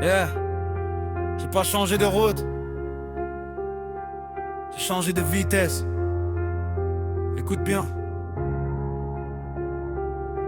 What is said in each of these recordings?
Yeah, j'ai pas changé de route, j'ai changé de vitesse. Écoute bien.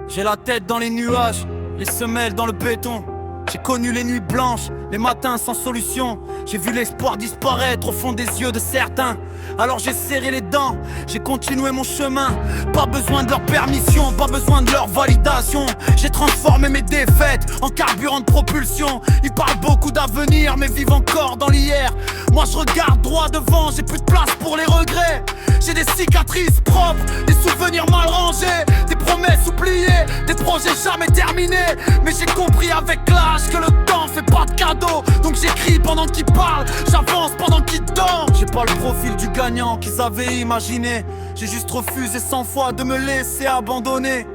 J'ai la tête dans les nuages, les semelles dans le béton. J'ai connu les nuits blanches, les matins sans solution. J'ai vu l'espoir disparaître au fond des yeux de certains. Alors j'ai serré les dents, j'ai continué mon chemin. Pas besoin de leur permission, pas besoin de leur validation. J'ai transformé mes défaites en carburant de propulsion. Ils parlent beaucoup d'avenir mais vivent encore dans l'hier. Moi je regarde droit devant, j'ai plus de place pour les regrets. J'ai des cicatrices propres, des souvenirs mal rangés, des promesses oubliées, des projets jamais terminés. Mais j'ai compris avec l'âge que le temps fait pas de cadeau. Donc j'écris pendant qu'ils parlent, j'avance pendant qu'ils dorment. J'ai pas le profil du gagnant qu'ils avaient imaginé. J'ai juste refusé 100 fois de me laisser abandonner.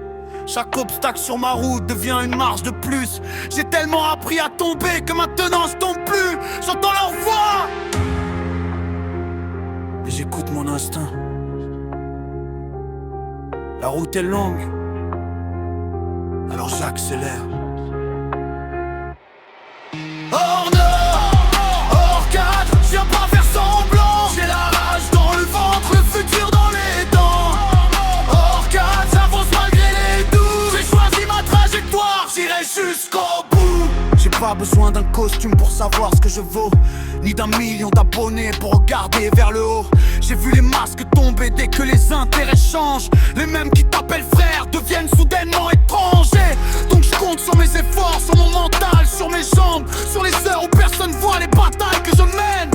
Chaque obstacle sur ma route devient une marche de plus. J'ai tellement appris à tomber que maintenant je tombe plus. J'entends leur voix et j'écoute mon instinct. La route est longue, alors j'accélère. Hors nord, hors cadre, je viens pas faire semblant. J'ai la rage dans le ventre, le futur dans les dents. Hors cadre, j'avance malgré les doutes. J'ai choisi ma trajectoire, j'irai jusqu'au bout. J'ai pas besoin d'un costume pour savoir ce que je vaux, ni d'un million d'abonnés pour regarder vers le haut. J'ai vu les masques tomber dès que les intérêts changent. Les mêmes qui t'appellent frère deviennent soudainement étrangers. Donc je compte sur mes efforts, sur mon mental, sur mes jambes, sur les heures où personne voit les batailles que je mène.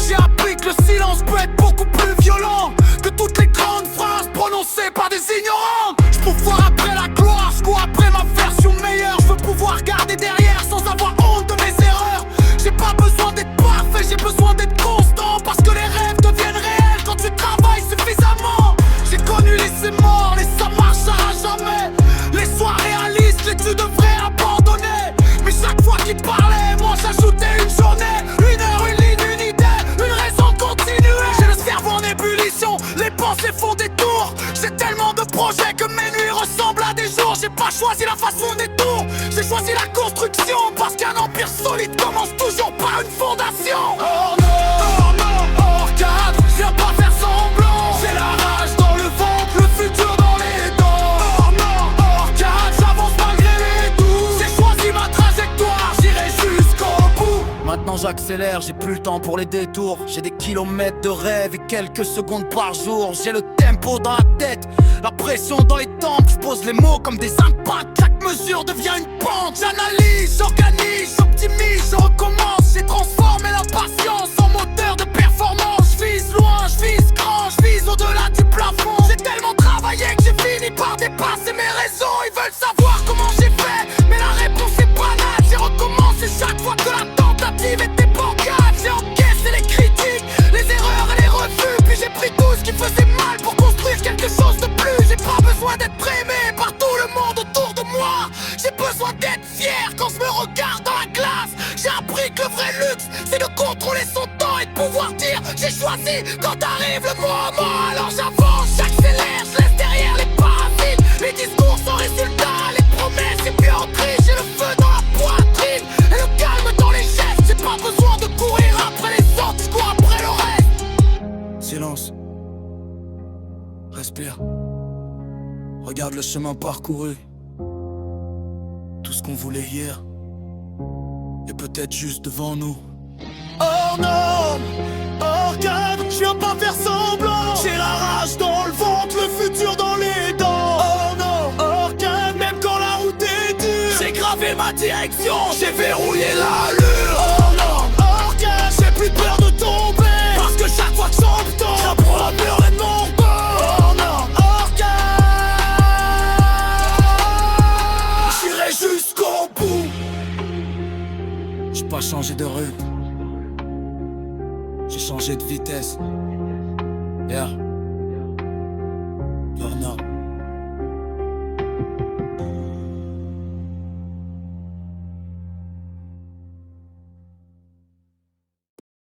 J'ai appris que le silence peut être beaucoup plus violent que toutes les grandes phrases prononcées par des ignorants. Je peux voir après la gloire, je cours après ma version meilleure. Je veux pouvoir garder derrière sans avoir honte de mes erreurs. J'ai pas besoin d'être parfait, j'ai besoin d'être constant. Parce que les rêves deviennent réels quand tu travailles suffisamment. J'ai connu les c'est morts, les ça marchera jamais. Les soins réalistes, les tu devrais abandonner. Mais chaque fois qu'ils parlaient, moi j'ajoutais une journée, une heure, une ligne, une idée, une raison de continuer. J'ai le cerveau en ébullition, les pensées font des tours. J'ai tellement de projets que mes nuits ressemblent à des jours. J'ai pas choisi la façon des tours, j'ai choisi la construction. Parce qu'un empire solide commence toujours par une fondation. Oh non, hors cadre, je viens pas faire semblant. J'ai la rage dans le ventre, le futur dans les dents. Oh non, hors cadre, j'avance malgré les doutes. J'ai choisi ma trajectoire, j'irai jusqu'au bout. Maintenant j'accélère, j'ai plus le temps pour les détours. J'ai des kilomètres de rêve et quelques secondes par jour. J'ai le tempo dans la tête, la pression dans les tempes. Je pose les mots comme des impacts, chaque mesure devient une pente. J'analyse, j'organise, j'optimise, je recommence. J'ai transformé la patience en moteur de performance. Je vise loin, je vise grand, je vise au-delà du plafond. J'ai tellement travaillé que j'ai fini par dépasser mes raisons. Ils veulent savoir comment j'ai fait, mais la réponse est banale. J'ai recommencé chaque fois que la tentative était bancale. J'ai encaissé les critiques, les erreurs et les refus. Puis j'ai pris tout ce qui faisait mal pour construire quelque chose de plus. J'ai pas besoin d'être aimé par tout le monde autour de moi. J'ai besoin d'être fier quand je me regarde dans la glace. J'ai appris que le vrai luxe, c'est de contrôler son temps et de pouvoir dire j'ai choisi quand arrive le moment. Alors j'avance, j'accélère, je laisse derrière les parasites, les discours sans résultat, les promesses et puis en crise. J'ai le feu dans la poitrine et le calme dans les gestes. J'ai pas besoin de courir après les autres, je cours après le reste. Silence. Respire. Regarde le chemin parcouru. Tout ce qu'on voulait hier est peut-être juste devant nous. Hors norme, hors cadre, je viens pas faire semblant. J'ai la rage dans le ventre, le futur dans les dents. Hors norme, hors cadre, même quand la route est dure. J'ai gravé ma direction, j'ai verrouillé l'allure. Hors norme, hors cadre, j'ai plus peur de tomber. Parce que chaque fois que j'en tombe, j'apprends la peur et non pas. Hors norme, hors cadre, j'irai jusqu'au bout. J'ai pas changé de rue, j'ai changé de vitesse. Yeah.